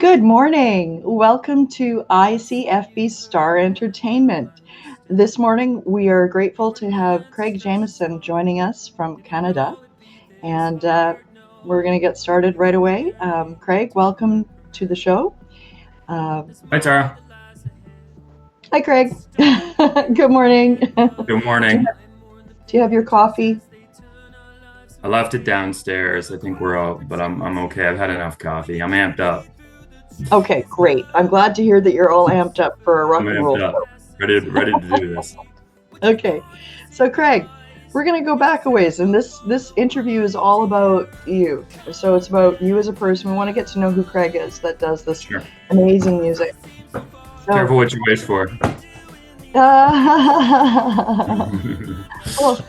Good morning. Welcome to ICFB Star Entertainment. This morning, we are grateful to have Craig Jameson joining us from Canada, and we're going to get started right away. Craig, welcome to the show. Hi, Tara. Hi, Craig. Good morning. Good morning. Do you have your coffee? I left it downstairs. I think we're out, but I'm okay. I've had enough coffee. I'm amped up. Okay, great. I'm glad to hear that you're all amped up for a rock I'm and amped roll up. show. Ready to do this. Okay, so Craig, we're going to go back a ways, and this interview is all about you. So it's about you as a person. We want to get to know who Craig is that does this Sure. amazing music. So, Careful what you wish for. well,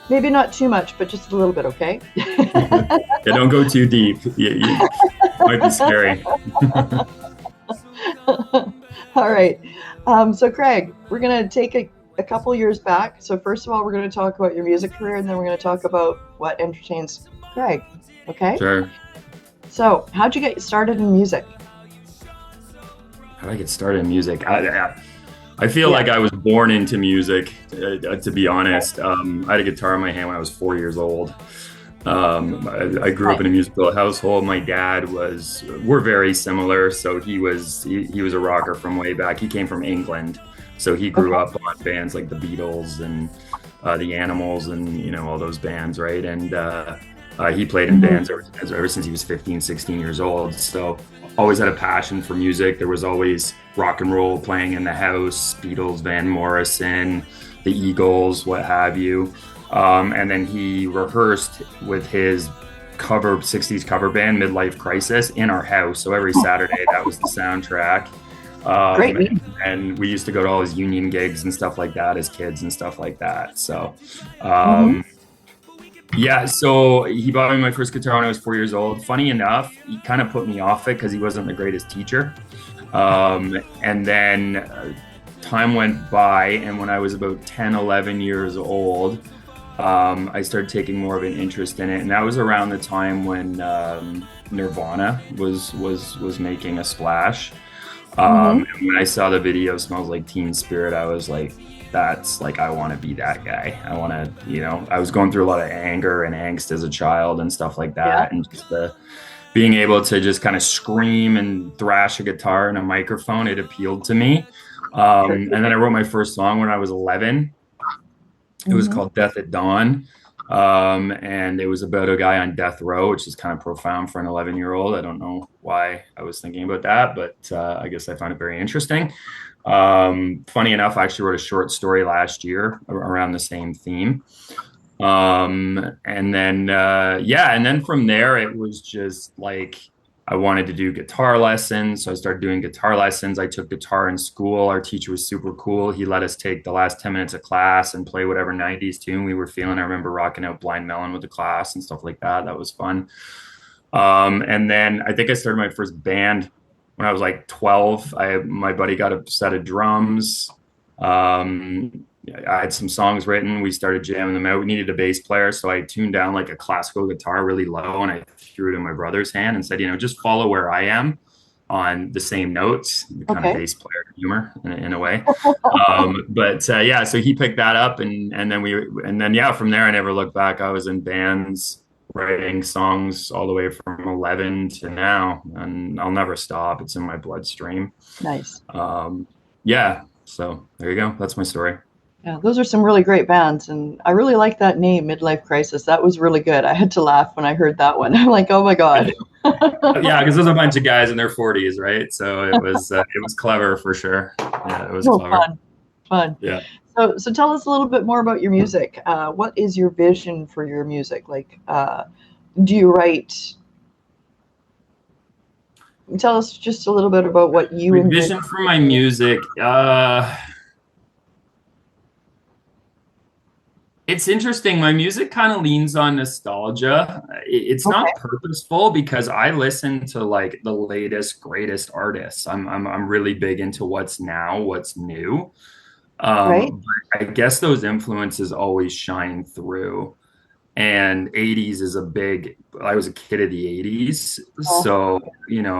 maybe not too much, but just a little bit, okay? Yeah, don't go too deep. You might be scary. All right. So Craig, we're going to take a couple years back. So first of all, we're going to talk about your music career, and then we're going to talk about what entertains Craig. Okay? Sure. So how'd you get started in music? How did I get started in music? I feel like I was born into music, to be honest. I had a guitar in my hand when I was 4 years old. I grew up in a musical household. My dad we're very similar. So he was a rocker from way back. He came from England. So he grew up on bands like the Beatles and the Animals and, all those bands, right? And he played in bands ever since he was 15, 16 years old. So always had a passion for music. There was always rock and roll playing in the house, Beatles, Van Morrison, the Eagles, what have you. And then he rehearsed with his 60s cover band, Midlife Crisis, in our house. So every Saturday, that was the soundtrack. Great. And we used to go to all his union gigs and stuff like that as kids and stuff like that. So, yeah, so he bought me my first guitar when I was 4 years old. Funny enough, he kind of put me off it because he wasn't the greatest teacher. And then time went by, and when I was about 10, 11 years old, I started taking more of an interest in it. And that was around the time when Nirvana was making a splash. And when I saw the video Smells Like Teen Spirit, I was like, that's like, I want to be that guy. I want to, I was going through a lot of anger and angst as a child and stuff like that. Yeah. And just being able to just kind of scream and thrash a guitar in a microphone, it appealed to me. And then I wrote my first song when I was 11. It was called Death at Dawn. And it was about a guy on death row, which is kind of profound for an 11-year-old. I don't know why I was thinking about that, but I guess I found it very interesting. Funny enough, I actually wrote a short story last year around the same theme. And then from there, it was just like, I wanted to do guitar lessons. So I started doing guitar lessons. I took guitar in school. Our teacher was super cool. He let us take the last 10 minutes of class and play whatever 90s tune we were feeling. I remember rocking out Blind Melon with the class and stuff like that. That was fun. And then I think I started my first band when I was like 12. My buddy got a set of drums. I had some songs written. We started jamming them out. We needed a bass player. So I tuned down like a classical guitar really low, and I threw it in my brother's hand and said, just follow where I am on the same notes, kind of bass player humor in a way. So he picked that up and then from there, I never looked back. I was in bands writing songs all the way from 11 to now, and I'll never stop. It's in my bloodstream. Nice. So there you go. That's my story. Yeah, those are some really great bands, and I really like that name, Midlife Crisis. That was really good. I had to laugh when I heard that one. I'm like, oh my god. Yeah, because there's a bunch of guys in their 40s, right? So it was clever for sure. Yeah, it was clever. Fun. Yeah. So tell us a little bit more about your music. What is your vision for your music? Like, do you write? Tell us just a little bit about what you vision for my music. It's interesting. My music kind of leans on nostalgia. It's not purposeful because I listen to like the latest, greatest artists. I'm really big into what's now, what's new. But I guess those influences always shine through. and 80s is a big, I was a kid of the 80s. Oh, So,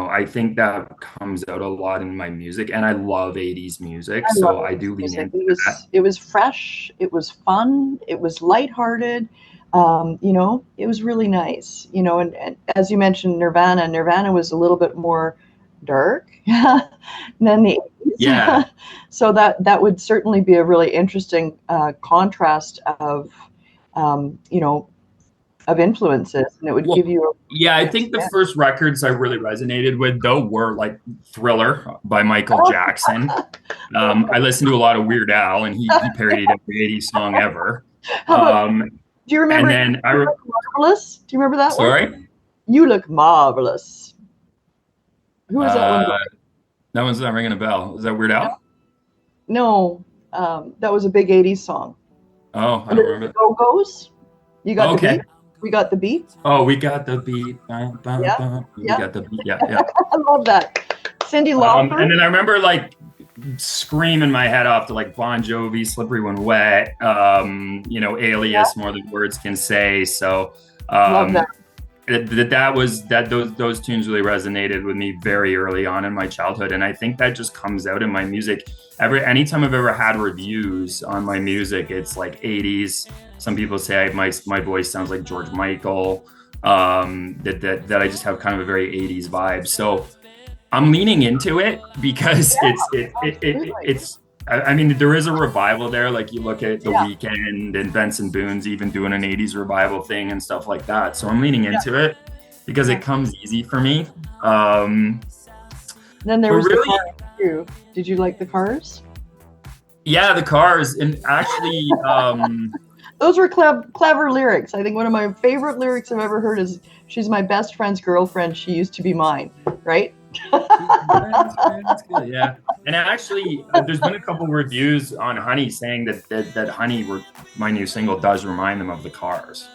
I think that comes out a lot in my music, and I love 80s music. I love So I 80s do lean music. into that. It was fresh, it was fun, it was lighthearted. It was really nice. And as you mentioned, Nirvana was a little bit more dark than the 80s. Yeah. So that would certainly be a really interesting contrast um, you know, of influences, and it would Well, give you yeah, I a think the first records I really resonated with, though, were like Thriller by Michael Jackson. I listened to a lot of Weird Al, and he parodied every 80s song ever. How about, do you And remember then You Look Marvelous? Do you remember that one? sorry, You Look Marvelous. Who was that one by? uh, that one's not ringing a bell. Is that Weird Al? No, that was a big 80s song. Oh, I And don't the remember. Go-Go's? You got the Okay. beat? We got the beat? Oh, we got the beat. Bum, bum, Yeah, bum. We yeah. got the beat. Yeah, yeah. I love that. Cyndi Lauper? And then I remember like screaming my head off to like Bon Jovi, Slippery When Wet, Yeah, Alias, More Than Words Can Say. So love that. um, those tunes really resonated with me very early on in my childhood, and I think that just comes out in my music. Anytime I've ever had reviews on my music, it's like 80s. Some people say my voice sounds like George Michael. That I just have kind of a very 80s vibe. So I'm leaning into it because Absolutely. I mean, there is a revival there. Like you look at The Yeah, Weeknd and Benson Boone's even doing an 80s revival thing and stuff like that. So I'm leaning yeah, into it because yeah. it comes easy for me. Um, Then there but was the really, Cars too. Did you like the Cars? yeah, the Cars. And actually, Those were clever lyrics. I think one of my favorite lyrics I've ever heard is "She's my best friend's girlfriend. She used to be mine." Right? that's good. Yeah. And actually, there's been a couple reviews on Honey saying that Honey, my new single, does remind them of the Cars.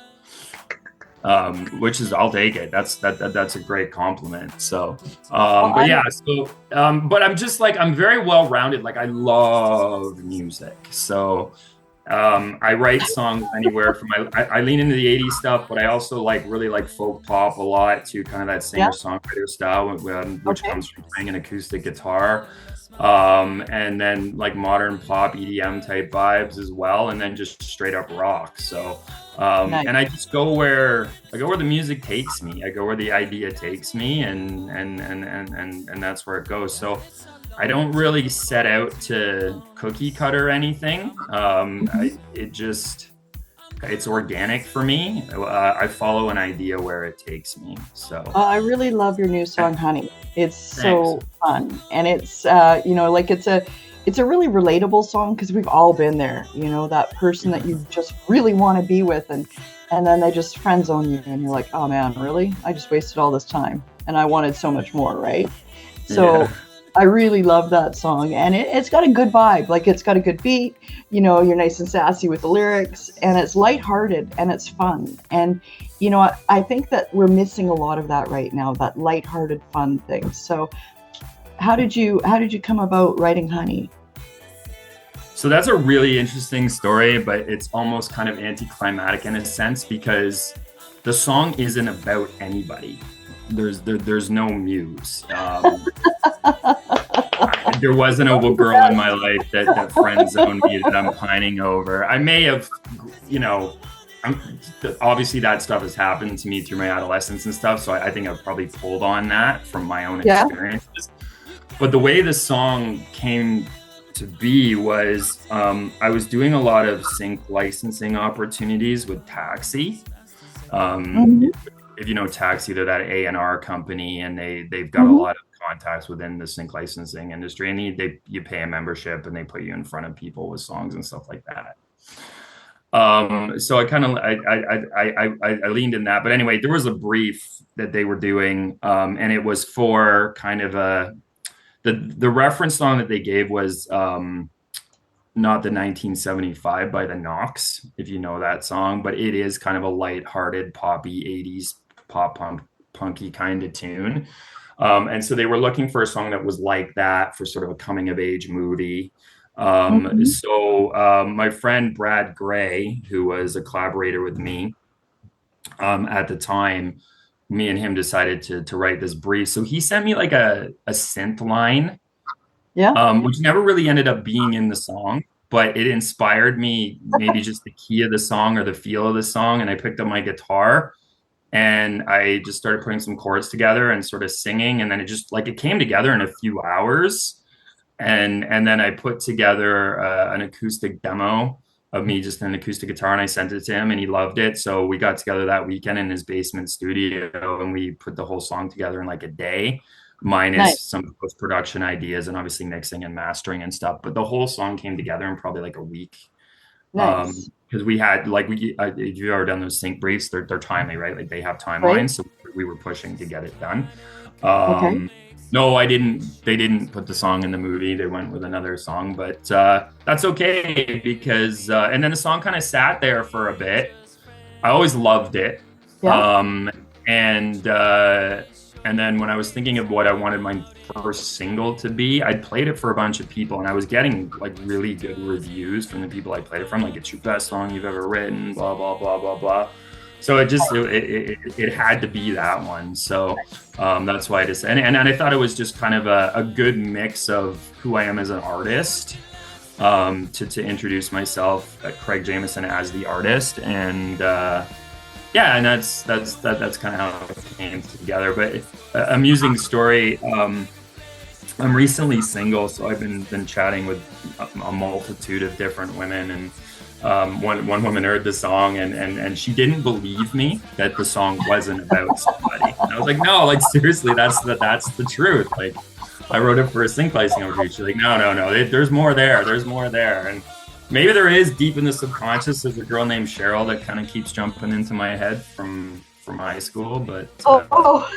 Which is, I'll take it. That's a great compliment. So, Well, but yeah, but I'm just like, I'm very well rounded. Like I love music. So, I write songs anywhere from I lean into the 80s stuff, but I also really like folk pop a lot too, kind of that yeah. singer-songwriter style, which Okay. comes from playing an acoustic guitar. And then like modern pop EDM type vibes as well, and then just straight up rock. So, Nice. and I go where the music takes me. I go where the idea takes me, and that's where it goes. So I don't really set out to cookie cutter anything. Mhm. It's organic for me. I follow an idea where it takes me. So I really love your new song, Honey. It's thanks. so fun, and it's like it's a really relatable song because we've all been there. That person that you just really want to be with, and then they just friend zone you, and you're like, oh man, really? I just wasted all this time, and I wanted so much more, right? So Yeah. I really love that song, and it's got a good vibe. Like it's got a good beat. You're nice and sassy with the lyrics, and it's lighthearted and it's fun. And I think that we're missing a lot of that right now. That lighthearted, fun thing. So how did you come about writing Honey? So that's a really interesting story, but it's almost kind of anticlimactic in a sense because the song isn't about anybody. There's no muse. There wasn't a girl in my life that friend zoned me that I'm pining over. I may have, you know, I'm, obviously that stuff has happened to me through my adolescence and stuff. So I think I've probably pulled on that from my own Yeah. experiences. But the way the song came to be was I was doing a lot of sync licensing opportunities with Taxi. Um, Mhm. if you know Taxi, they're that A&R company, and they've got a Mhm. lot of contacts within the sync licensing industry, and you pay a membership, and they put you in front of people with songs and stuff like that. So I kind of I leaned in that, but anyway, there was a brief that they were doing, and it was for kind of the reference song that they gave was not the 1975 by the Knocks, if you know that song, but it is kind of a light-hearted poppy 80s pop punk punky kind of tune. And so they were looking for a song that was like that for sort of a coming of age movie. Mhm. My friend Brad Gray, who was a collaborator with me, at the time, me and him decided to write this brief. So he sent me like a synth line, Yeah. which never really ended up being in the song, but it inspired me, maybe just the key of the song or the feel of the song. And I picked up my guitar and I just started putting some chords together and sort of singing. And then it just like it came together in a few hours. And then I put together an acoustic demo of me just an acoustic guitar, and I sent it to him and he loved it. So we got together that weekend in his basement studio and we put the whole song together in like a day, minus Nice. some post-production ideas and obviously mixing and mastering and stuff. But the whole song came together in probably like a week. Nice. Because we had like if you've ever done those sync briefs, they're timely, right? Like they have Right. timelines, so we were pushing to get it done. Okay. No, I didn't. They didn't put the song in the movie. They went with another song, but that's okay because. And then the song kind of sat there for a bit. I always loved it, Yeah. and and then when I was thinking of what I wanted my first single to be, I'd played it for a bunch of people, and I was getting like really good reviews from the people I played it from, like it's your best song you've ever written, blah blah blah blah blah. So it had to be that one. So that's why I just and I thought it was just kind of a good mix of who I am as an artist, to introduce myself, Craig Jameson, as the artist, and yeah, and that's kind of how it came together. But a amusing story. I'm recently single, so I've been chatting with a multitude of different women, and one woman heard the song and she didn't believe me that the song wasn't about somebody. And I was like, no, like seriously, that's the truth. Like I wrote it for a sync placing over. She's like, no, there's more there. There's more there, and maybe there is deep in the subconscious. There's a girl named Cheryl that kind of keeps jumping into my head from high school, but Oh.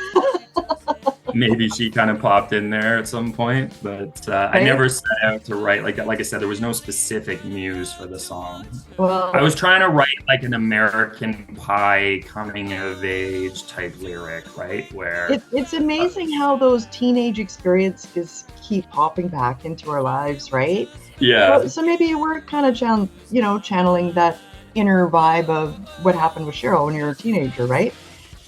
maybe she kind of popped in there at some point. But I Right. never set out to write like I said. There was no specific muse for the song. I Well, was trying to write like an American Pie coming of age type lyric, right? Where it's amazing how those teenage experiences keep popping back into our lives, right? yeah, So maybe you were kind of channeling that inner vibe of what happened with Cheryl when you were a teenager, right?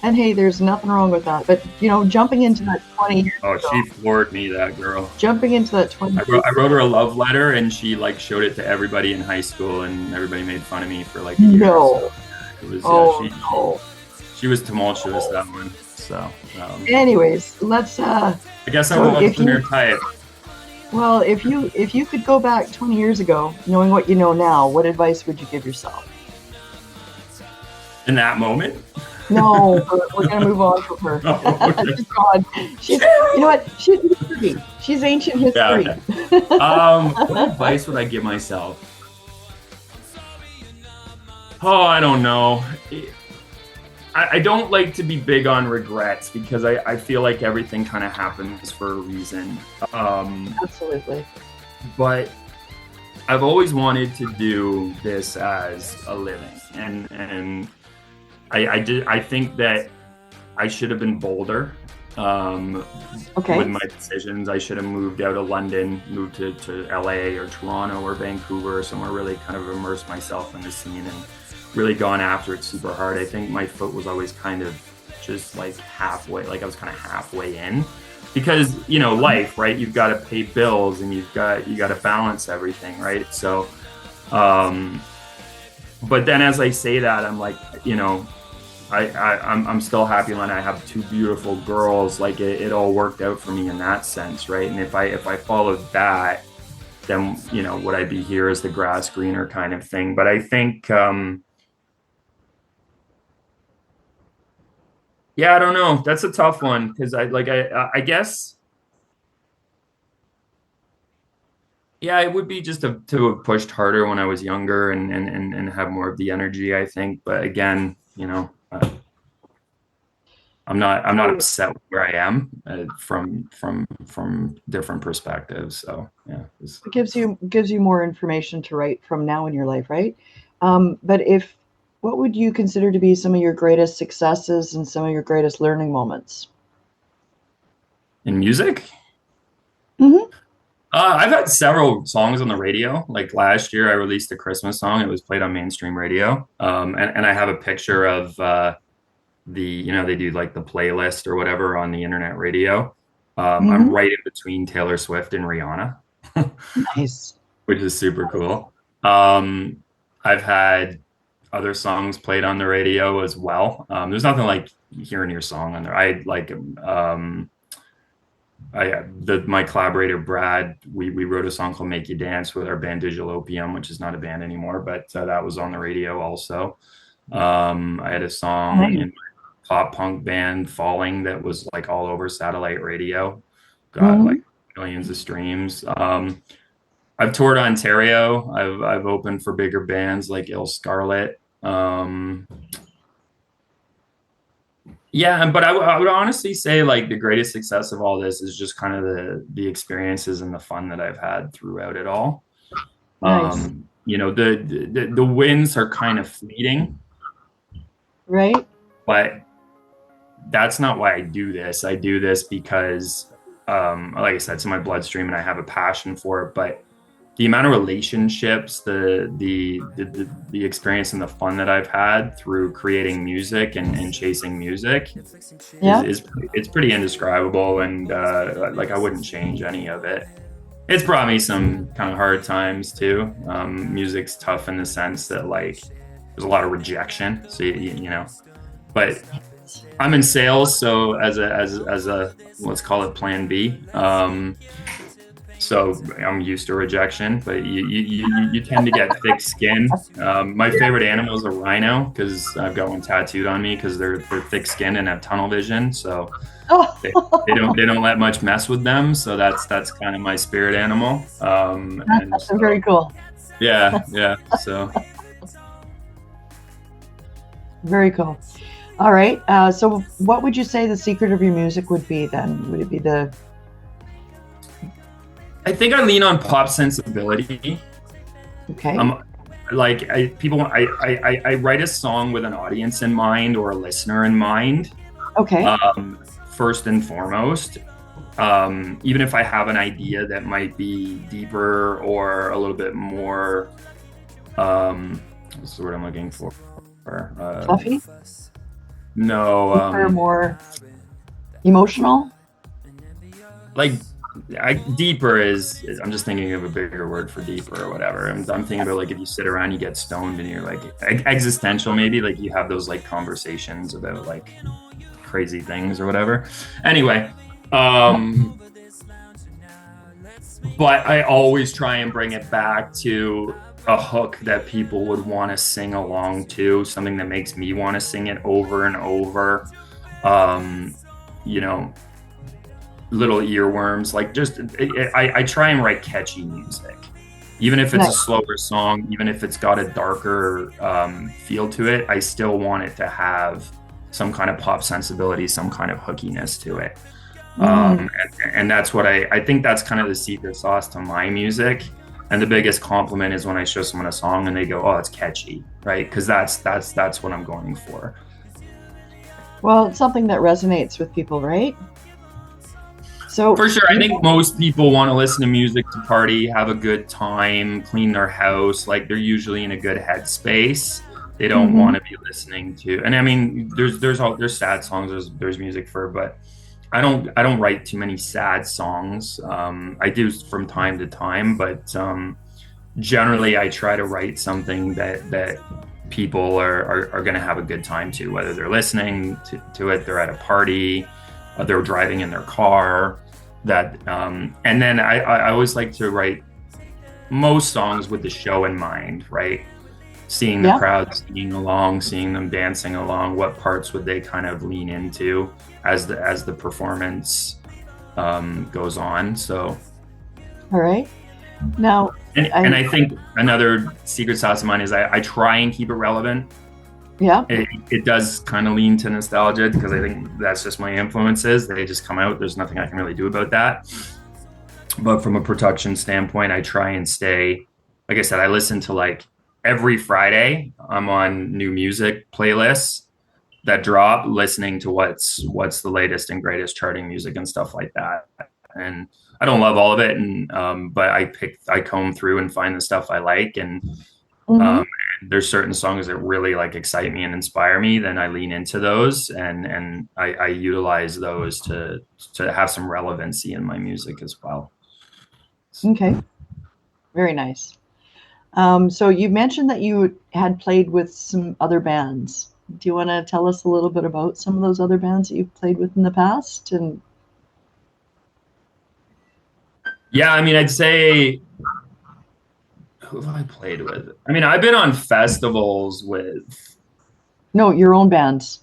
And hey, there's nothing wrong with that. But jumping into that 20 years oh, ago, she floored me, that girl. jumping into that 20 years I wrote ago. her a love letter, and she like showed it to everybody in high school, and everybody made fun of me for like a year. No. So it was Oh no. she was tumultuous, that one. So Anyways, let's I guess I so if wasn't her you type well, if you could go back 20 years ago, knowing what you know now, what advice would you give yourself? in that moment. No, we're gonna move on from her. Oh, okay. She's gone. You know what? She's history. She's ancient history. Yeah, what advice would I give myself? Oh, I don't know. I don't like to be big on regrets because I feel like everything kind of happens for a reason. Absolutely. But I've always wanted to do this as a living, and I think that I should have been bolder Okay. with my decisions. I should have moved out of London, moved to LA or Toronto or Vancouver, somewhere really kind of immerse myself in the scene and really gone after it super hard. I think my foot was always kind of just like halfway, like I was kind of halfway in because life, right? You've got to pay bills and you got to balance everything, right? So but then as I say that, I'm like, I'm still happy when I have two beautiful girls. Like it all worked out for me in that sense, right? And if I followed that, then would I be here as the grass greener kind of thing? But I think yeah, I don't know. That's a tough one because I guess yeah, it would be just to have pushed harder when I was younger and have more of the energy, I think. But again, I'm not So upset with where I am from different perspectives. So yeah, it gives you more information to write from now in your life, right? But what would you consider to be some of your greatest successes and some of your greatest learning moments? in music, Hmm. I've had several songs on the radio. Like last year, I released a Christmas song. It was played on mainstream radio, and I have a picture of they do like the playlist or whatever on the internet radio. I'm Hmm. right in between Taylor Swift and Rihanna, Nice. which is super cool. Um, I've had other songs played on the radio as well. There's nothing like hearing your song on there. I like my collaborator Brad. We wrote a song called "Make You Dance" with our band Digital Opium, which is not a band anymore, but that was on the radio also. I had a song Nice. in my pop punk band Falling that was like all over satellite radio, got Hmm. like millions of streams. I've toured Ontario. I've opened for bigger bands like Ill Scarlet. Yeah, but I would honestly say like the greatest success of all this is just kind of the experiences and the fun that I've had throughout it all. Nice. The wins are kind of fleeting, Right? but that's not why I do this. I do this because, like I said, it's in my bloodstream and I have a passion for it. But the amount of relationships, the experience and the fun that I've had through creating music and chasing music Yeah. is it's pretty indescribable, and like I wouldn't change any of it. It's brought me some kind of hard times too. Music's tough in the sense that like there's a lot of rejection, so but I'm in sales, so as a let's call it plan B. So I'm used to rejection, but you tend to get thick skin. My favorite animal is a rhino because I've got one tattooed on me because they're thick skinned and have tunnel vision. So they, Oh, they don't let much mess with them. So that's kind of my spirit animal. And that's very cool. yeah. So Very cool. All right. So, what would you say the secret of your music would be then? Would it be the I think I lean on pop sensibility. okay? Um, like I write a song with an audience in mind or a listener in mind. Okay. First and foremost, even if I have an idea that might be deeper or a little bit more, what's the word I'm looking for? Fluffy? No, Or more emotional? like deeper I'm just thinking of a bigger word for deeper or whatever. I'm thinking about like if you sit around, you get stoned and you're like existential, maybe like you have those like conversations about like crazy things or whatever. Anyway, but I always try and bring it back to a hook that people would want to sing along to, something that makes me want to sing it over and over. Um, you know, little earworms, like just I try and write catchy music, even if it's a Nice. slower song, even if it's got a darker feel to it. I still want it to have some kind of pop sensibility, some kind of hookiness to it. Mm. And that's what I think that's kind of the secret sauce to my music. And the biggest compliment is when I show someone a song and they go, "Oh, it's catchy," right? Because that's what I'm going for. Well, it's something that resonates with people, right? So, For sure, I think most people want to listen to music to party, have a good time, clean their house. Like they're usually in a good headspace. They don't mhm. want to be listening to, and I mean, there's sad songs, there's music for, but I don't write too many sad songs. I do from time to time, but generally I try to write something that people are going to have a good time to, whether they're listening to it, they're at a party, they're driving in their car. And then I always like to write most songs with the show in mind, right? Seeing the Yeah. crowd singing along, seeing them dancing along, what parts would they kind of lean into as the performance goes on. So, All right. Now, and I think another secret sauce of mine is I try and keep it relevant. yeah. It does kind of lean to nostalgia because I think that's just my influences. They just come out. There's nothing I can really do about that. But from a production standpoint, I try and stay, like I said, I listen to like every Friday, I'm on new music playlists that drop, listening to what's the latest and greatest charting music and stuff like that. And I don't love all of it, and but I comb through and find the stuff I like, and Hmm. There's certain songs that really like excite me and inspire me, then I lean into those, and I utilize those to have some relevancy in my music as well. Okay, very nice. So you mentioned that you had played with some other bands. Do you want to tell us a little bit about some of those other bands that you've played with in the past? And Yeah, I mean, I'd say who have I played with? I mean, I've been on festivals with. no, your own bands.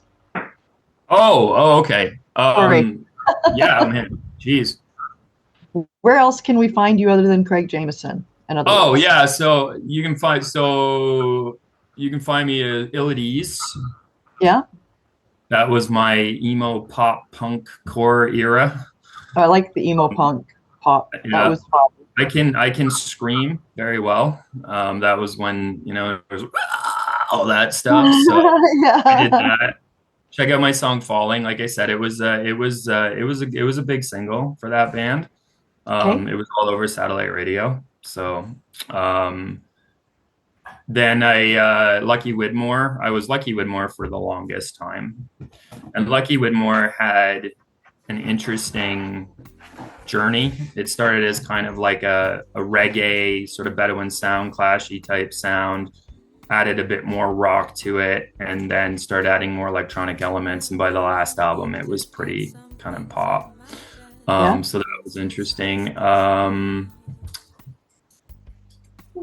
Oh, okay. Sorry. Yeah, man. Jeez. Where else can we find you other than Craig Jameson and other Oh, words? yeah. So you can find me at Ill at Ease. Yeah, That was my emo pop punk core era. I like the emo punk pop. That Yeah, was fun. I can scream very well. That was when there was all that stuff. So I did Yeah. that. Check out my song "Falling." Like I said, it was a big single for that band. Okay. It was all over satellite radio. So um, then I was Lucky Widmore for the longest time, and Lucky Widmore had an interesting journey. It started as kind of like a reggae sort of Bedouin sound, clashy type sound, added a bit more rock to it, and then started adding more electronic elements. And by the last album, it was pretty kind of pop. Yeah. So that was interesting.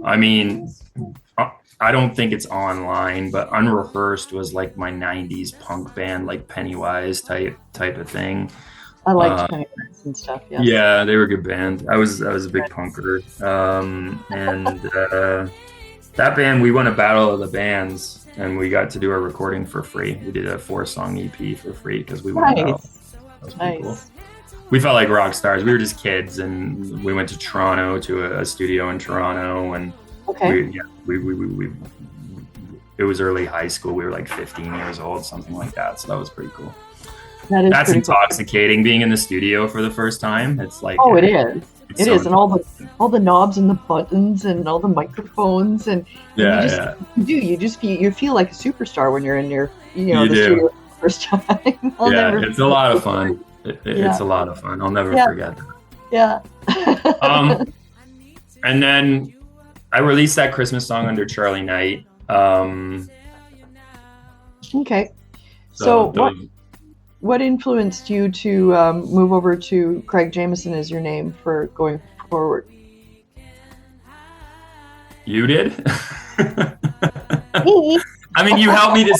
I mean, I don't think it's online, but Unrehearsed was like my '90s punk band, like Pennywise type of thing. I liked Uh, Pennywise and stuff. Yes. Yeah, they were a good band. I was a big punker, and that band we won a battle of the bands, and we got to do our recording for free. We did a 4-song EP for free because we won a battle. Nice. That was pretty cool. Nice. We felt like rock stars. We were just kids, and we went to Toronto to a studio in Toronto, and Okay. we yeah we it was early high school. We were like 15 years old, something like that. So that was pretty cool. That is That's pretty cool. intoxicating being in the studio for the first time. It's like Oh, it is. it's It so is, and all the knobs and the buttons and all the microphones and you yeah, just yeah. you just feel like a superstar when you're in your You the do. studio for the first time. I'll Yeah, never it's a lot of fun. yeah It's a lot of fun. I'll never yeah forget that. yeah. Um, and then I released that Christmas song under Charlie Knight. Okay. So So those, what influenced you to move over to Craig Jameson as your name for going forward? you did. Me. I mean, you helped me to.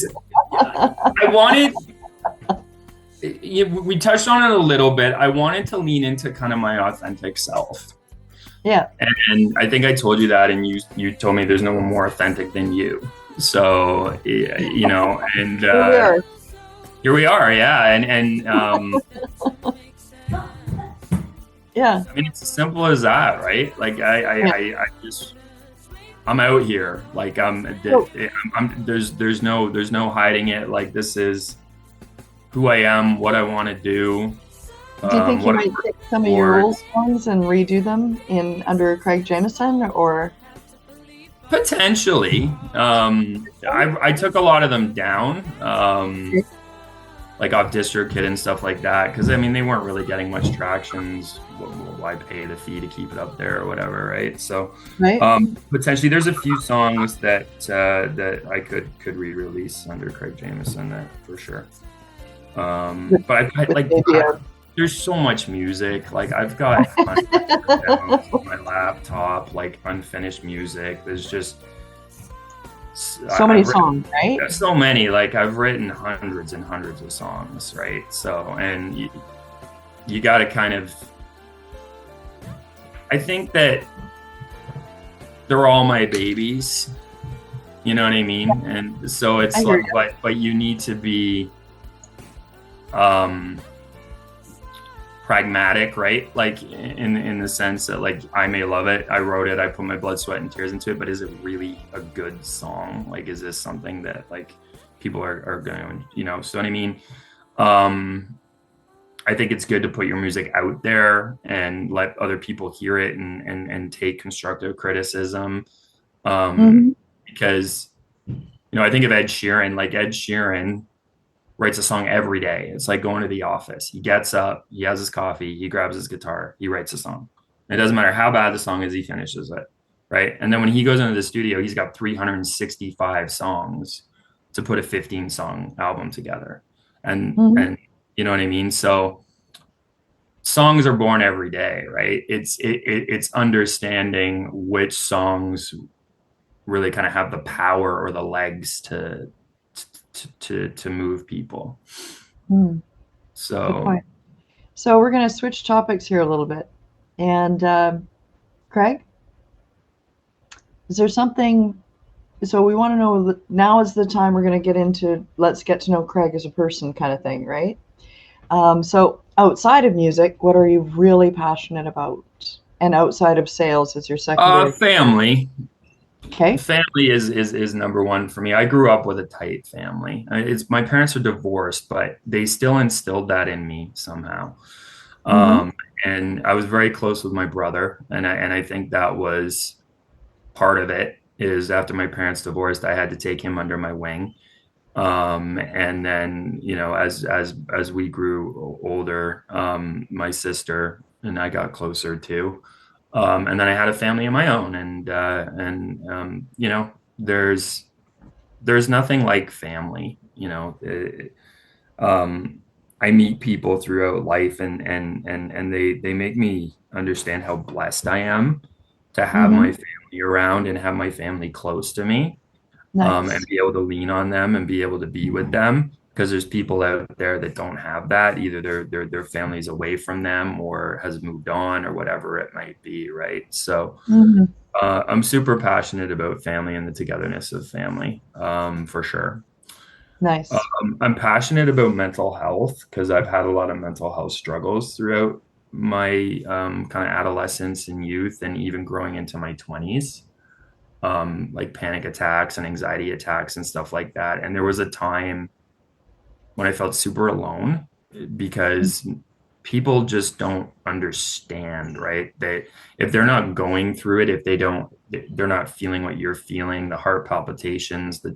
I wanted. We touched on it a little bit. I wanted to lean into kind of my authentic self. Yeah. And I think I told you that, and you told me there's no one more authentic than you. So and Here we are. here we are, yeah. And Yeah. I mean, it's as simple as that, right? Like Yeah. I just I'm out here. Like So, there's no hiding it. Like this is who I am, what I want to do, do you think you what I might work take some of your old towards. songs and redo them in under Craig Jameson, or Potentially. I took a lot of them down, like off DistroKid and stuff like that, because I mean they weren't really getting much traction. Why pay the fee to keep it up there or whatever, right? So right? potentially there's a few songs that I could re-release under Craig Jameson, that for sure. But Maybe there's so much music. Like I've got hundreds of downloads on my laptop, like unfinished music. There's just so many I've written songs, right? so many. Like I've written hundreds and hundreds of songs, right? So and you got to kind of. I think that they're all my babies. You know what I mean? And so I it's hear like, you. but you need to be um pragmatic, right? Like in the sense that like I may love it, I wrote it, I put my blood, sweat, and tears into it, but is it really a good song? Like, is this something that like people are going, So what I mean, I think it's good to put your music out there and let other people hear it and take constructive criticism. Um, Hmm. because, I think of Ed Sheeran, like Ed Sheeran writes a song every day. It's like going to the office. He gets up, he has his coffee, he grabs his guitar, he writes a song. And it doesn't matter how bad the song is, he finishes it. Right. And then when he goes into the studio, he's got 365 songs to put a 15 song album together. And you know what I mean? So songs are born every day, right? It's understanding which songs really kind of have the power or the legs to move people. Good So point. So we're going to switch topics here a little bit. And Craig, is there something? So we want to know, now is the time we're going to get into, let's get to know Craig as a person kind of thing, right? So outside of music, what are you really passionate about? And outside of sales as your secondary? family. Okay. Family is number one for me. I grew up with a tight family. It's my parents are divorced, but they still instilled that in me somehow. And I was very close with my brother, and I think that was part of it. Is after my parents divorced, I had to take him under my wing. And then, as we grew older, my sister and I got closer too. And then I had a family of my own, and there's nothing like family. I meet people throughout life, and they make me understand how blessed I am to have my family around and have my family close to me, and be able to lean on them and be able to be with them. Because there's people out there that don't have that. Either their family's away from them or has moved on or whatever it might be, right? So I'm super passionate about family and the togetherness of family, for sure. Nice. I'm passionate about mental health because I've had a lot of mental health struggles throughout my kind of adolescence and youth, and even growing into my 20s, like panic attacks and anxiety attacks and stuff like that. And there was a time when I felt super alone because people just don't understand, right? If they're not going through it, they're not feeling what you're feeling, the heart palpitations, the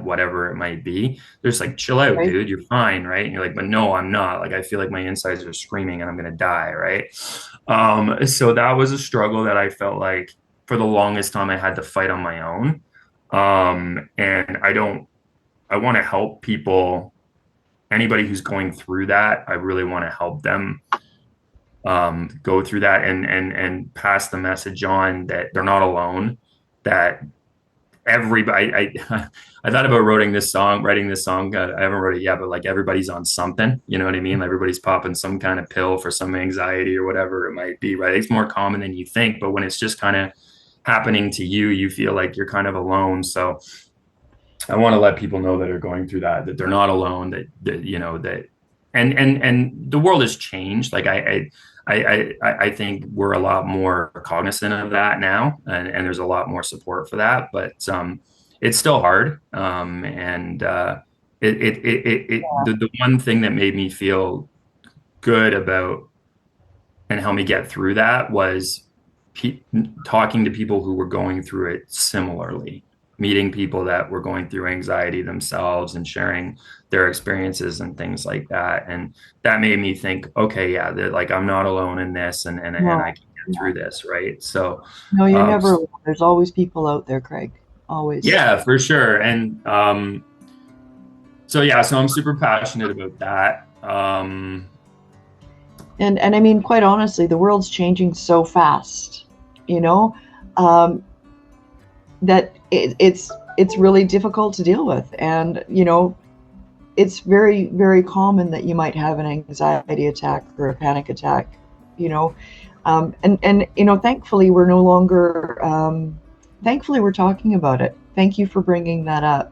whatever it might be. They're just like, chill out, dude, you're fine, right? And you're like, but no, I'm not. Like, I feel like my insides are screaming and I'm gonna die, right? So that was a struggle that I felt like for the longest time I had to fight on my own. And I want to help people. Anybody who's going through that, I really want to help them go through that and pass the message on that they're not alone. That everybody, I thought about writing this song. I haven't wrote it yet, but like everybody's on something. You know what I mean? Everybody's popping some kind of pill for some anxiety or whatever it might be. Right? It's more common than you think, but when it's just kind of happening to you, you feel like you're kind of alone. So I want to let people know that are going through that they're not alone, and the world has changed. Like I think we're a lot more cognizant of that now, and there's a lot more support for that, but it's still hard. The one thing that made me feel good about and helped me get through that was talking to people who were going through it similarly, meeting people that were going through anxiety themselves and sharing their experiences and things like that. And that made me think, okay, yeah, like I'm not alone in this, and I can get through this, right? So no, you're never alone. There's always people out there, Craig. Always. Yeah, for sure. And so I'm super passionate about that. And I mean, quite honestly, the world's changing so fast, that it's really difficult to deal with. And, it's very, very common that you might have an anxiety attack or a panic attack, thankfully we're no longer, thankfully we're talking about it. Thank you for bringing that up.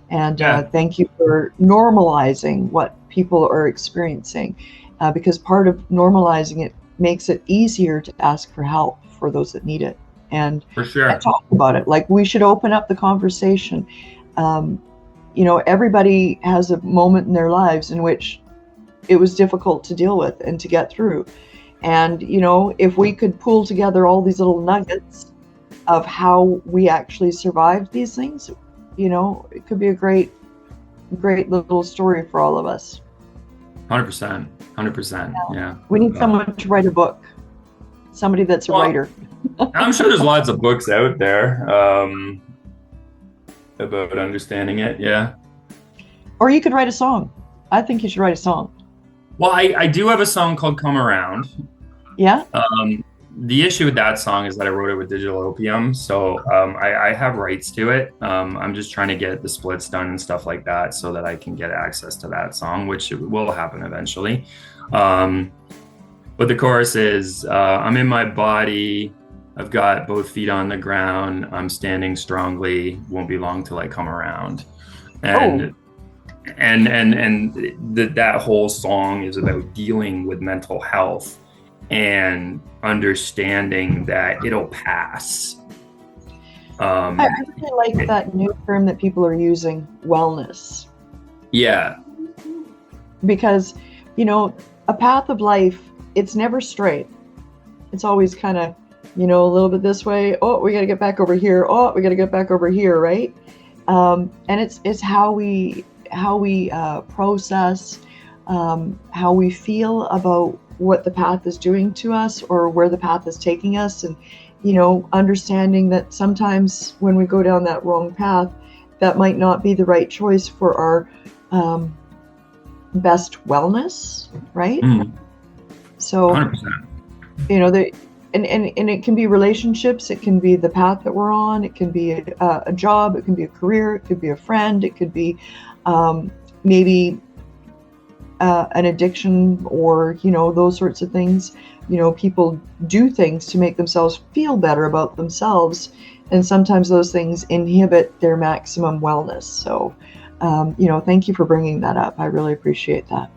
And thank you for normalizing what people are experiencing, because part of normalizing it makes it easier to ask for help for those that need it. And for sure, talk about it. Like, we should open up the conversation. Everybody has a moment in their lives in which it was difficult to deal with and to get through. And, if we could pull together all these little nuggets of how we actually survived these things, it could be a great little story for all of us. 100%. 100%. Yeah. We need someone to write a book. Somebody that's a writer. I'm sure there's lots of books out there about understanding it. Yeah. Or you could write a song. I think you should write a song. Well, I do have a song called Come Around. Yeah. The issue with that song is that I wrote it with Digital Opium. So I have rights to it. I'm just trying to get the splits done and stuff like that so that I can get access to that song, which will happen eventually. But the chorus is, I'm in my body. I've got both feet on the ground. I'm standing strongly. Won't be long till I come around. And that whole song is about dealing with mental health and understanding that it'll pass. I really like that new term that people are using, wellness. Yeah. Because, a path of life, it's never straight. It's always kind of, a little bit this way. Oh, we got to get back over here. Oh, we got to get back over here, right? And it's how we process, how we feel about what the path is doing to us or where the path is taking us, and understanding that sometimes when we go down that wrong path, that might not be the right choice for our best wellness, right? So 100%. And it can be relationships, it can be the path that we're on, it can be a job, it can be a career, it could be a friend, it could be maybe an addiction, or those sorts of things. People do things to make themselves feel better about themselves, and sometimes those things inhibit their maximum wellness. So thank you for bringing that up. I really appreciate that.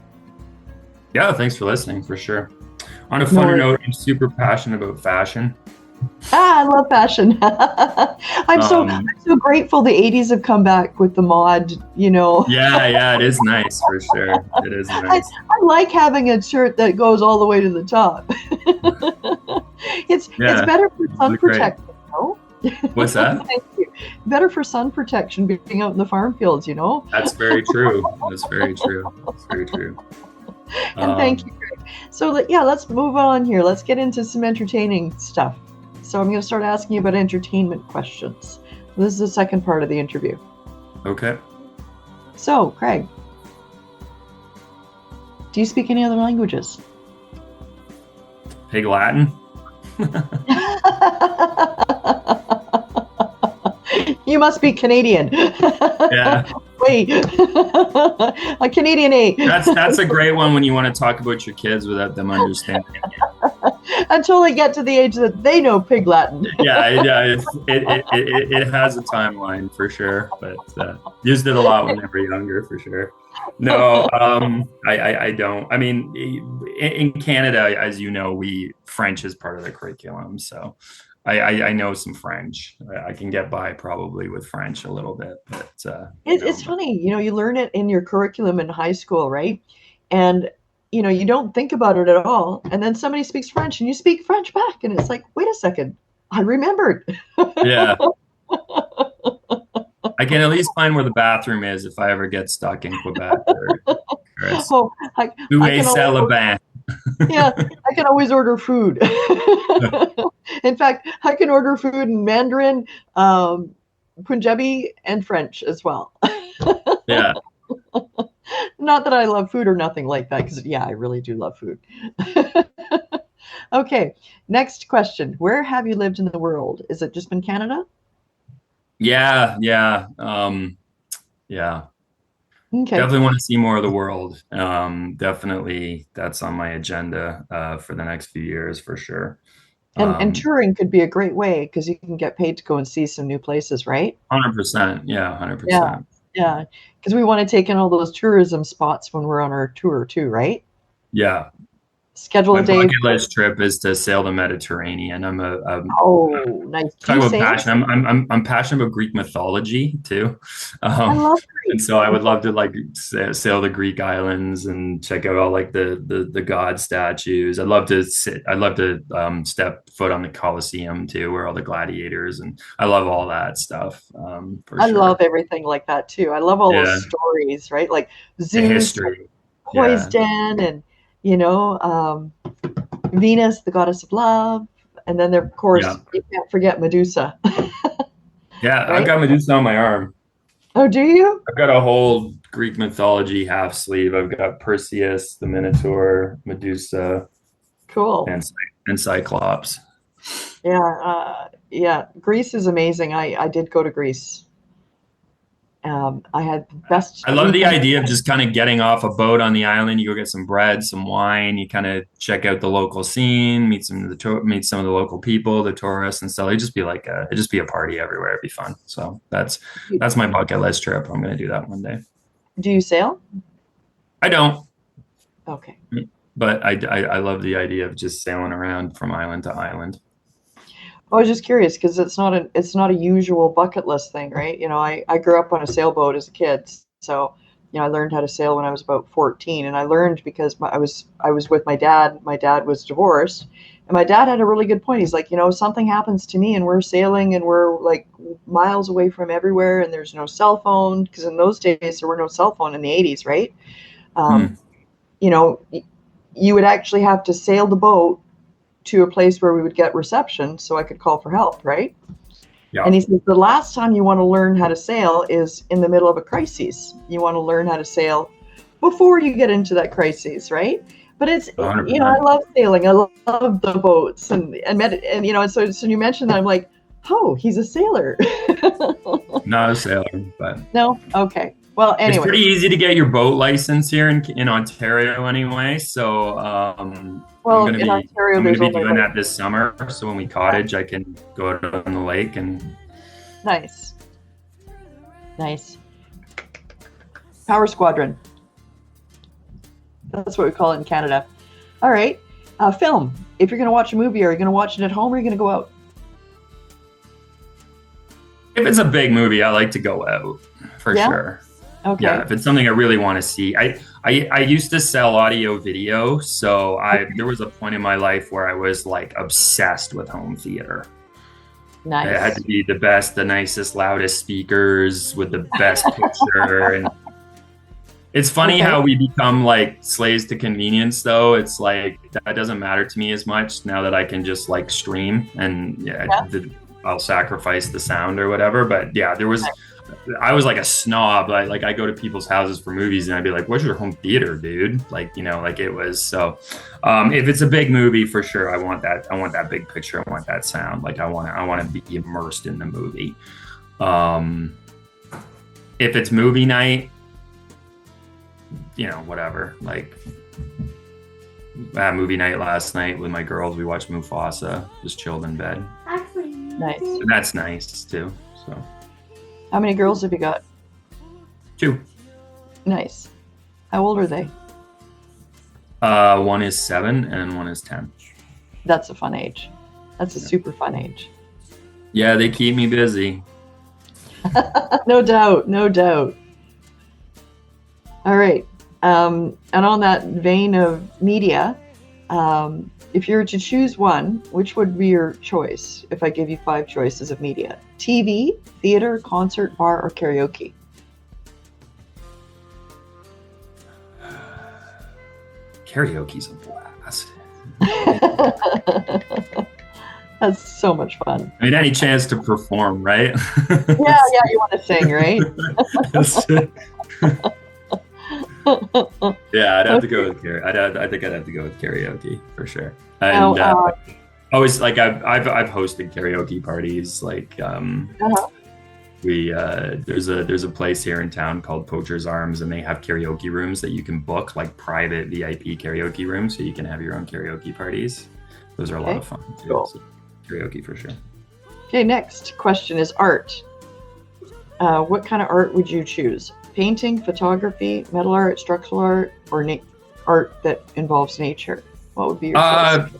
Yeah, thanks for listening, for sure. On a funner note, I'm super passionate about fashion. I love fashion. I'm so grateful the 80s have come back with the mod, Yeah, it is nice, for sure. It is nice. I like having a shirt that goes all the way to the top. It's better for sun protection, What's that? Thank you. Better for sun protection being out in the farm fields, That's very true. That's very true. That's very true. And thank you, Craig. So let's move on here. Let's get into some entertaining stuff. So I'm going to start asking you about entertainment questions. This is the second part of the interview. Okay. So, Craig, do you speak any other languages? Pig Latin? You must be Canadian. Yeah. Wait, a Canadian A. That's a great one when you want to talk about your kids without them understanding it. Until they get to the age that they know Pig Latin. Yeah. It has a timeline, for sure, but used it a lot when they were younger, for sure. No, I don't. I mean, in Canada, as you know, French is part of the curriculum, so I know some French. I can get by probably with French a little bit, but it's funny, you learn it in your curriculum in high school, right? And you don't think about it at all, and then somebody speaks French, and you speak French back, and it's like, wait a second, I remembered. Yeah. I can at least find where the bathroom is if I ever get stuck in Quebec. Yeah, I can always order food. In fact, I can order food in Mandarin, Punjabi, and French as well. Yeah. Not that I love food or nothing like that, because I really do love food. Okay, next question. Where have you lived in the world? Is it just been Canada? Yeah. Okay. Definitely want to see more of the world. Definitely, that's on my agenda for the next few years, for sure. And touring could be a great way, because you can get paid to go and see some new places, right? 100%. Yeah, 100%. Yeah, because we want to take in all those tourism spots when we're on our tour too, right? Yeah. schedule My a day. bucket list trip is to sail the Mediterranean. Oh, nice. Do Talk you about sail? passion. I'm passionate about Greek mythology too, I um, love and Greek. so I would love to like sail the Greek islands and check out all like the god statues. I'd love to step foot on the Colosseum too, where all the gladiators, and I love all that stuff for I love sure. everything like that too. I love all those Yeah, stories, right? Like the Zeus and history. Yeah, Poised and you know, Venus, the goddess of love, and then of yeah, course you can't forget Medusa, yeah. I've right? got Medusa on my arm. Oh, do you? I've got a whole Greek mythology half sleeve. I've got Perseus, the Minotaur, Medusa, Cool. and and Cyclops. Yeah, yeah. Greece is amazing. I did go to Greece. I had the best I love the weekend. idea of just kind of getting off a boat on the island. You go get some bread, some wine. You kind of check out the local scene, meet some of the local people, the tourists and stuff. It'd just be a party everywhere. It'd be fun. So that's my bucket list trip. I'm gonna do that one day. Do you sail? I don't, Okay. but I love the idea of just sailing around from island to island. I was just curious because it's not a usual bucket list thing, right? You know, I grew up on a sailboat as a kid, so I learned how to sail when I was about 14, and I learned because I was with my dad. My dad was divorced, and my dad had a really good point. He's like, something happens to me, and we're sailing, and we're like miles away from everywhere, and there's no cell phone because in those days there were no cell phone in the 80s, right? Um, Hmm. you know, you would actually have to sail the boat to a place where we would get reception so I could call for help, right? And Yeah, he says the last time you want to learn how to sail is in the middle of a crisis. You want to learn how to sail before you get into that crisis, right? But I 100%. love sailing. I love the boats and so you mentioned that I'm like, oh, he's a sailor. Not a sailor, but No, okay. Well, it's pretty anyways, easy to get your boat license here in Ontario anyway. So well, in I'm Ontario, gonna there's be only doing like that this summer. So when we cottage, I can go out on the lake and nice, nice power squadron. That's what we call it in Canada. All right. Film. If you're going to watch a movie, are you going to watch it at home or are you going to go out? if it's a big movie, I like to go out for Yeah. sure. Yeah, Okay. if it's something I really want to see. I used to sell audio video, so I there was a point in my life where I was like obsessed with home theater. It had Nice. to be the best, the nicest, loudest speakers with the best picture. And it's funny Okay. how we become like slaves to convenience, though. It's like that doesn't matter to me as much now that I can just like stream and yeah, Yeah. I'll sacrifice the sound or whatever. But yeah, I was like a snob. I go to people's houses for movies and I'd be like, "Where's your home theater, dude?" Like like it was. So, if it's a big movie, for sure, I want that. I want that big picture. I want that sound. Like I want to be immersed in the movie. Um, if it's movie night, whatever. Like movie night last night with my girls, we watched Mufasa. Just chilled in bed. Nice. And that's nice too. So How many girls have you got? 2. Nice. How old are they? One is 7 and one is 10. That's a fun age. That's a super fun age. Yeah, they keep me busy. No doubt. No doubt. All right. And on that vein of media, if you were to choose one, which would be your choice if I give you 5 choices of media? TV, theater, concert, bar, or karaoke? Karaoke's a blast. That's so much fun. I mean, any chance to perform, right? Yeah, you want to sing, right? Yeah, I'd have to go with karaoke. I think I'd have to go with karaoke for sure. Now, And always like I've hosted karaoke parties. Like uh-huh. there's a place here in town called Poacher's Arms, and they have karaoke rooms that you can book, like private VIP karaoke rooms, so you can have your own karaoke parties. Those are a lot of fun too. Cool. So karaoke for sure. Okay, next question is art. What kind of art would you choose? Painting, photography, metal art, structural art, or art that involves nature? What would be your choice?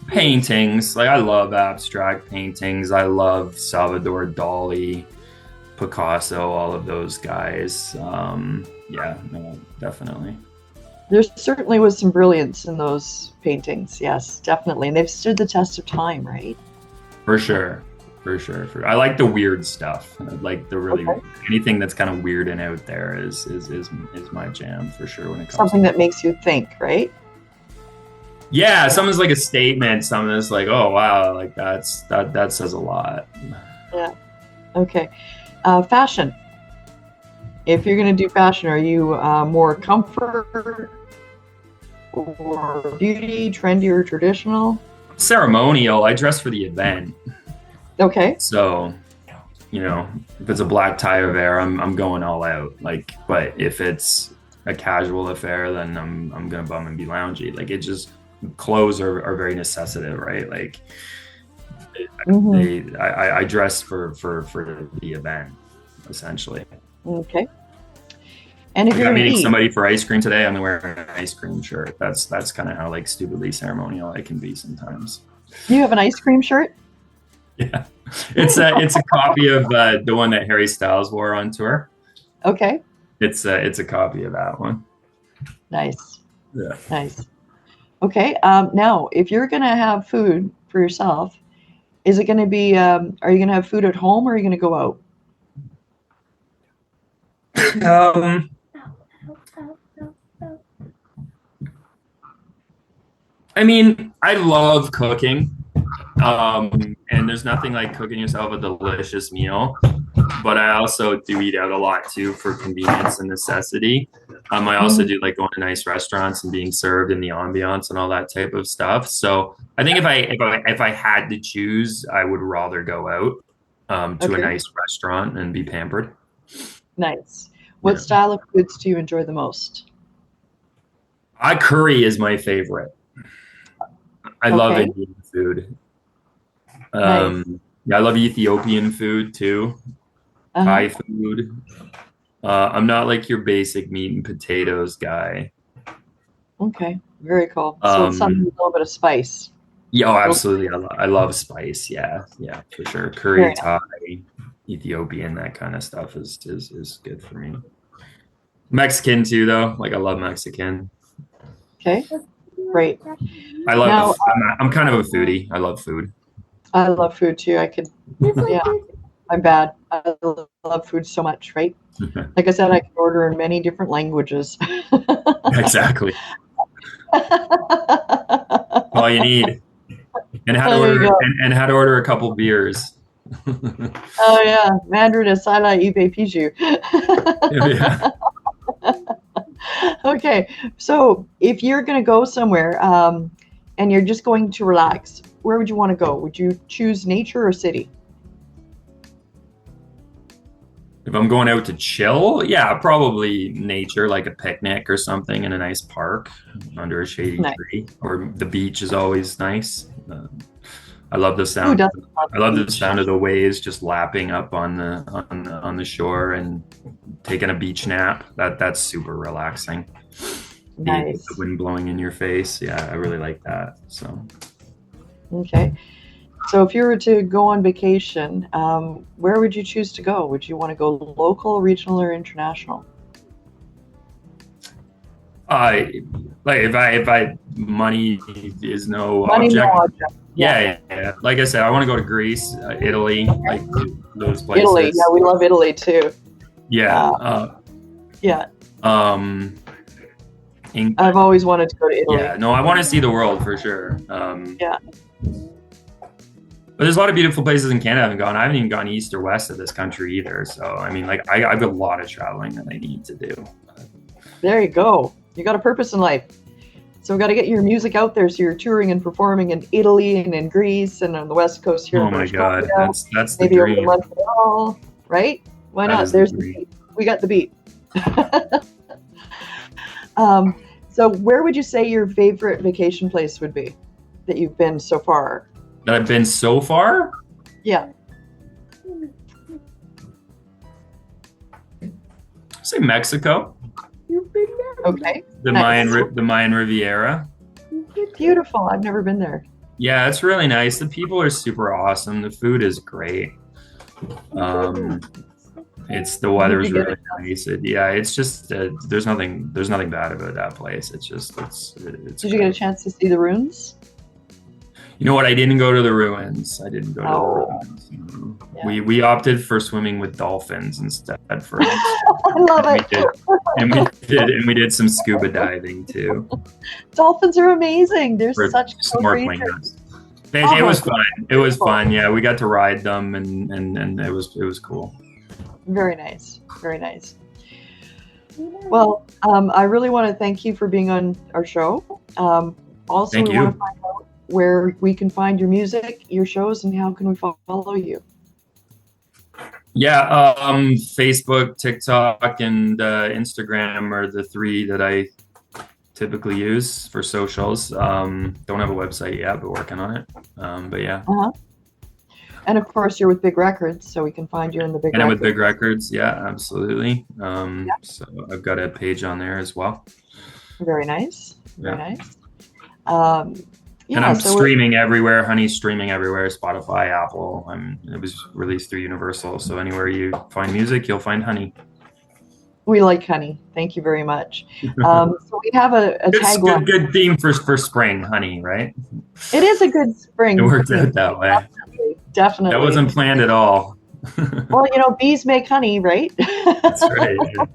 Paintings. Like, I love abstract paintings. I love Salvador Dali, Picasso, all of those guys. Yeah, no, definitely. There certainly was some brilliance in those paintings. Yes, definitely. And they've stood the test of time, right? For sure. I like the weird stuff. I like the really anything that's kind of weird and out there is my jam for sure when it comes something that makes you think, right? Yeah, something's like a statement. Something that's like, oh wow, like that says a lot. Yeah. Okay. Fashion. If you're going to do fashion, are you more comfort or beauty, trendy or traditional? Ceremonial. I dress for the event. Okay. So, if it's a black tie affair, I'm going all out. Like, but if it's a casual affair, then I'm gonna bum and be loungy. Like, it just clothes are very necessitative, right? Like, I dress for the event, essentially. Okay. And if I'm meeting somebody for ice cream today, I'm gonna wear an ice cream shirt. That's kind of how like stupidly ceremonial I can be sometimes. You have an ice cream shirt? Yeah, it's a copy of the one that Harry Styles wore on tour. Okay. It's a copy of that one. Nice. Yeah. Nice. Okay. Now, if you're gonna have food for yourself, is it gonna be? Are you gonna have food at home, or are you gonna go out? I mean, I love cooking. And there's nothing like cooking yourself a delicious meal, but I also do eat out a lot too for convenience and necessity. I also do like going to nice restaurants and being served in the ambiance and all that type of stuff. So I think if I had to choose, I would rather go out to a nice restaurant and be pampered. Nice. What style of foods do you enjoy the most? Curry is my favorite. I love Indian food. Nice. Yeah, I love Ethiopian food too. Thai food. I'm not like your basic meat and potatoes guy. Okay, very cool. So it's something with a little bit of spice. Yeah, oh, absolutely. I love spice. Yeah, for sure. Curry, Thai, Ethiopian, that kind of stuff is good for me. Mexican too, though. Like, I love Mexican. Okay, great. I'm kind of a foodie. I love food. I love food too. Yeah, I'm bad. I love food so much, right? Like I said, I can order in many different languages. Exactly. All you need. And how to order a couple beers. Oh yeah, Mandarin is Sala Ibe Piju. Yeah. Okay, so if you're going to go somewhere and you're just going to relax, where would you want to go? Would you choose nature or city? If I'm going out to chill, yeah, probably nature, like a picnic or something in a nice park under a shady tree. Or the beach is always nice. I love the sound. I love the sound of the waves just lapping up on the shore and taking a beach nap. That's super relaxing. Nice. The wind blowing in your face. Yeah, I really like that. So. Okay. So if you were to go on vacation, where would you choose to go? Would you want to go local, regional, or international? Like if I money is no object. No object. Yeah. Like I said, I want to go to Greece, Italy, like those places. Italy, yeah, we love Italy too. Yeah. Yeah. England. I've always wanted to go to Italy. Yeah, no, I want to see the world for sure. Yeah. But there's a lot of beautiful places in Canada I haven't gone. I haven't even gone east or west of this country either. So, I mean, like, I have a lot of traveling that I need to do. There you go. You got a purpose in life. So we've got to get your music out there. So you're touring and performing in Italy and in Greece and on the West Coast here. Oh my God, that's the maybe dream. Over Montreal, right? Why not? There's the beat. We got the beat. So where would you say your favorite vacation place would be that you've been so far? That I've been so far? Yeah. Say Mexico. Okay. The Mayan Riviera. Beautiful. I've never been there. Yeah, it's really nice. The people are super awesome. The food is great. It's the weather's really nice. Yeah, it's just there's nothing bad about that place. It's just it's. Did you get a chance to see the ruins? You know what? I didn't go to the ruins. I didn't go to the ruins. Yeah. We opted for swimming with dolphins instead for. I love it. We did some scuba diving too. Dolphins are amazing. They're such snorkeling. It was fun. It was fun. Yeah, we got to ride them, and it was cool. Very nice. Very nice. Well, I really want to thank you for being on our show. Also, thank you. Want to find out where we can find your music, your shows, and how can we follow you? Yeah, Facebook, TikTok, and Instagram are the three that I typically use for socials. Don't have a website yet, but working on it. But yeah. And of course, you're with Big Records, so we can find you in the Big Records. And I'm with Big Records, yeah, absolutely. So I've got a page on there as well. Very nice. Very nice. And I'm streaming everywhere. Honey's streaming everywhere. Spotify, Apple. It was released through Universal, so anywhere you find music, you'll find Honey. We like Honey. Thank you very much. So we have a tagline. Good theme for spring, Honey, right? It is a good spring. It worked out that way. Definitely. That wasn't planned at all. Well, bees make honey, right? That's right. Yeah.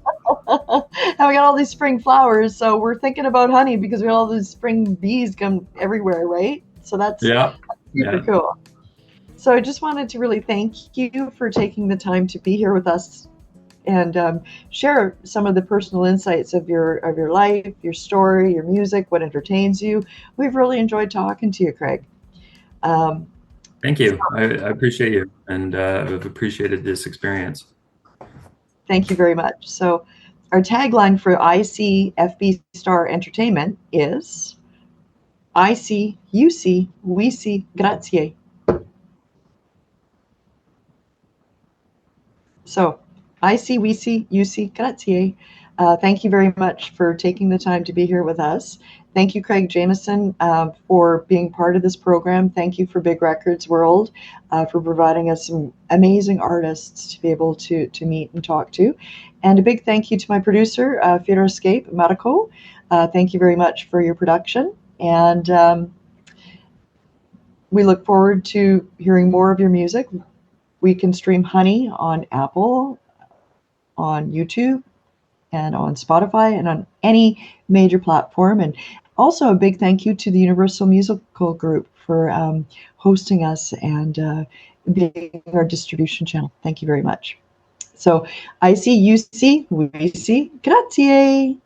And we got all these spring flowers, so we're thinking about honey because we got all these spring bees come everywhere, right? So that's super cool. So I just wanted to really thank you for taking the time to be here with us and share some of the personal insights of your life, your story, your music, what entertains you. We've really enjoyed talking to you, Craig. Thank you. I appreciate you, and I've appreciated this experience. Thank you very much. So our tagline for ICFB Star Entertainment is I see, you see, we see, grazie. So I see, we see, you see, grazie. Thank you very much for taking the time to be here with us. Thank you, Craig Jameson, for being part of this program. Thank you for Big Records World for providing us some amazing artists to be able to meet and talk to. And a big thank you to my producer, fearescape, Marco. Thank you very much for your production. And we look forward to hearing more of your music. We can stream Honey on Apple, on YouTube, and on Spotify, and on any major platform. And also a big thank you to the Universal Musical Group for hosting us and being our distribution channel. Thank you very much. So I see, you see, we see, grazie.